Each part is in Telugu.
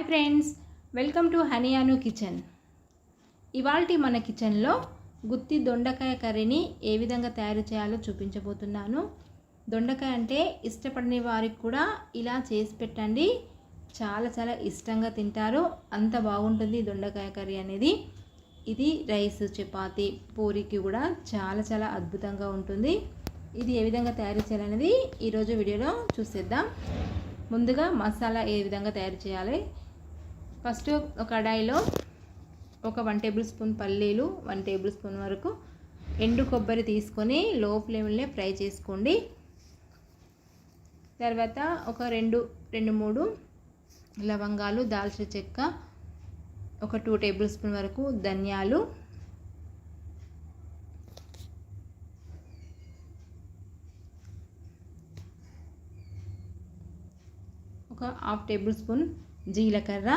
ఫ్రెండ్స్, వెల్కమ్ టు హనియాను కిచెన్. ఇవాల్టి మన కిచెన్లో గుత్తి దొండకాయ కర్రీని ఏ విధంగా తయారు చేయాలో చూపించబోతున్నాను. దొండకాయ అంటే ఇష్టపడని వారికి కూడా ఇలా చేసి పెట్టండి, చాలా చాలా ఇష్టంగా తింటారు. అంత బాగుంటుంది దొండకాయ కర్రీ అనేది. ఇది రైస్, చపాతి, పూరికి కూడా చాలా చాలా అద్భుతంగా ఉంటుంది. ఇది ఏ విధంగా తయారు చేయాలనేది ఈరోజు వీడియోలో చూసేద్దాం. ముందుగా మసాలా ఏ విధంగా తయారు చేయాలి. ఫస్ట్ ఒక కడాయిలో ఒక 1 టేబుల్ స్పూన్ పల్లీలు, 1 టేబుల్ స్పూన్ వరకు ఎండు కొబ్బరి తీసుకొని లో ఫ్లేమ్లో ఫ్రై చేసుకోండి. తర్వాత ఒక 2-3 లవంగాలు, దాల్చిన చెక్క, ఒక 2 టేబుల్ స్పూన్ వరకు ధనియాలు, ఒక 1/2 టేబుల్ స్పూన్ జీలకర్ర,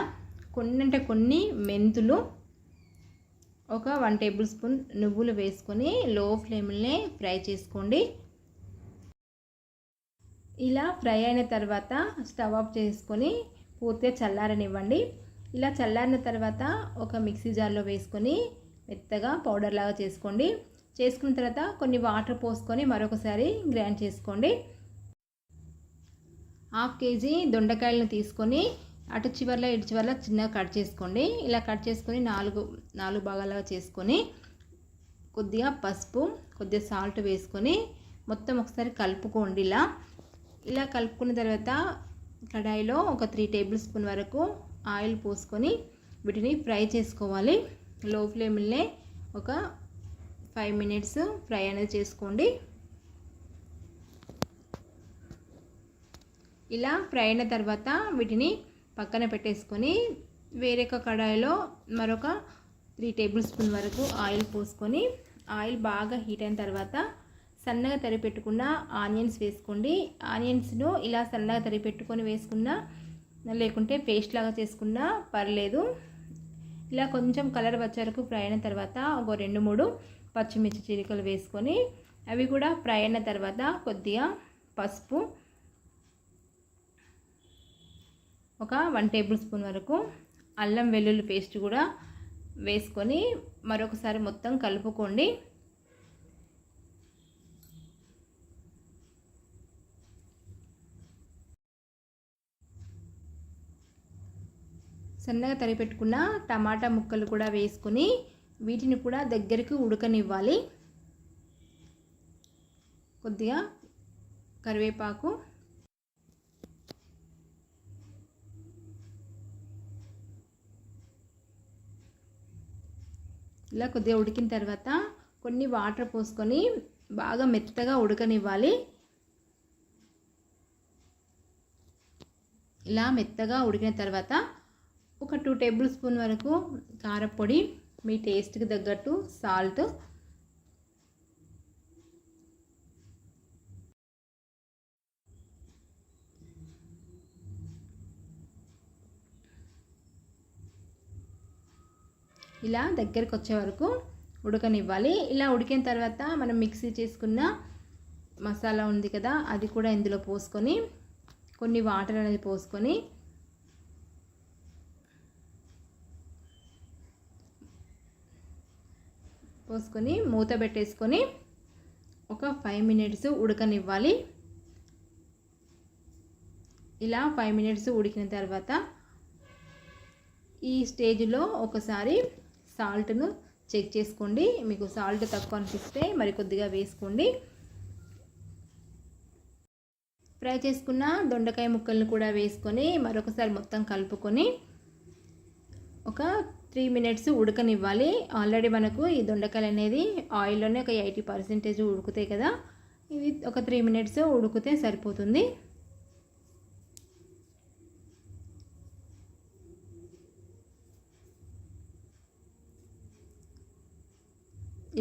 కొన్ని మెంతులు, ఒక 1 టేబుల్ స్పూన్ నువ్వులు వేసుకొని లో ఫ్లేమ్లో ఫ్రై చేసుకోండి. ఇలా ఫ్రై అయిన తర్వాత స్టవ్ ఆఫ్ చేసుకొని పూర్తిగా చల్లారనివ్వండి. ఇలా చల్లారిన తర్వాత ఒక మిక్సీ జార్లో వేసుకొని మెత్తగా పౌడర్ లాగా చేసుకోండి. చేసుకున్న తర్వాత కొన్ని వాటర్ పోసుకొని మరొకసారి గ్రైండ్ చేసుకోండి. 1/2 కేజీ దొండకాయలను తీసుకొని అటు చివర్లో ఇటు చివర్లో చిన్నగా కట్ చేసుకోండి. ఇలా కట్ చేసుకొని నాలుగు భాగాలుగా చేసుకొని కొద్దిగా పసుపు, కొద్దిగా సాల్ట్ వేసుకొని మొత్తం ఒకసారి కలుపుకోండి. ఇలా కలుపుకున్న తర్వాత కడాయిలో ఒక 3 టేబుల్ స్పూన్ వరకు ఆయిల్ పోసుకొని వీటిని ఫ్రై చేసుకోవాలి. లో ఫ్లేమ్లో ఒక 5 మినిట్స్ ఫ్రై అనేది చేసుకోండి. ఇలా ఫ్రై అయిన తర్వాత వీటిని పక్కన పెట్టేసుకొని వేరే ఒక కడాయిలో మరొక 3 టేబుల్ స్పూన్ వరకు ఆయిల్ పోసుకొని ఆయిల్ బాగా హీట్ అయిన తర్వాత సన్నగా తరిపెట్టుకున్న ఆనియన్స్ వేసుకోండి. ఆనియన్స్ను ఇలా సన్నగా తరిపెట్టుకొని వేసుకున్నా లేకుంటే పేస్ట్ లాగా చేసుకున్నా పర్లేదు. ఇలా కొంచెం కలర్ వచ్చే వరకు ఫ్రై అయిన తర్వాత ఒక 2-3 పచ్చిమిర్చి చీలికలు వేసుకొని అవి కూడా ఫ్రై అయిన తర్వాత కొద్దిగా పసుపు, ఒక 1 టేబుల్ స్పూన్ వరకు అల్లం వెల్లుల్లి పేస్ట్ కూడా వేసుకొని మరొకసారి మొత్తం కలుపుకోండి. సన్నగా తరిపెట్టుకున్న టమాటా ముక్కలు కూడా వేసుకొని వీటిని కూడా దగ్గరికి ఉడకనివ్వాలి. కొద్దిగా కరివేపాకు, ఇలా కొద్దిగా ఉడికిన తర్వాత కొన్ని వాటర్ పోసుకొని బాగా మెత్తగా ఉడకనివ్వాలి. ఇలా మెత్తగా ఉడికిన తర్వాత ఒక 2 టేబుల్ స్పూన్ వరకు కారపొడి, మీ టేస్ట్కి తగ్గట్టు సాల్ట్, ఇలా దగ్గరికి వచ్చే వరకు ఉడకనివ్వాలి. ఇలా ఉడికిన తర్వాత మనం మిక్సీ చేసుకున్న మసాలా ఉంది కదా, అది కూడా ఇందులో పోసుకొని కొన్ని వాటర్ అనేది పోసుకొని మూత పెట్టేసుకొని ఒక 5 మినిట్స్ ఉడకనివ్వాలి. ఇలా 5 మినిట్స్ ఉడికిన తర్వాత ఈ స్టేజ్లో ఒకసారి సాల్ట్ను చెక్ చేసుకోండి. మీకు సాల్ట్ తక్కువ అనిపిస్తే మరి కొద్దిగా వేసుకోండి. ఫ్రై చేసుకున్న దొండకాయ ముక్కలను కూడా వేసుకొని మరొకసారి మొత్తం కలుపుకొని ఒక 3 మినిట్స్ ఉడకనివ్వాలి. ఆల్రెడీ మనకు ఈ దొండకాయలు అనేది ఆయిల్లోనే ఒక 80% ఉడుకుతాయి కదా, ఇది ఒక 3 మినిట్స్ ఉడికితే సరిపోతుంది.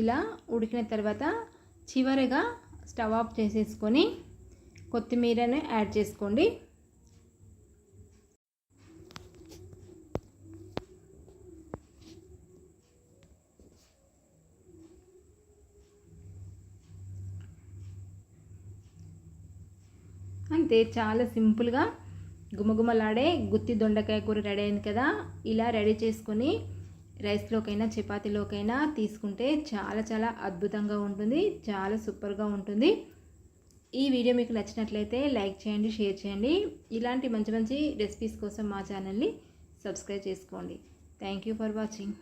ఇలా ఉడికిన తర్వాత చివరిగా స్టవ్ ఆఫ్ చేసేసుకొని కొత్తిమీరని యాడ్ చేసుకోండి. అంతే, చాలా సింపుల్గా గుమగుమలాడే గుత్తి దొండకాయ కూర రెడీ అయింది కదా. ఇలా రెడీ చేసుకొని రైస్లోకైనా చపాతీలోకైనా తీసుకుంటే చాలా చాలా అద్భుతంగా ఉంటుంది, చాలా సూపర్గా ఉంటుంది. ఈ వీడియో మీకు నచ్చినట్లయితే లైక్ చేయండి, షేర్ చేయండి. ఇలాంటి మంచి మంచి రెసిపీస్ కోసం మా ఛానల్ని సబ్స్క్రైబ్ చేసుకోండి. Thank you for watching.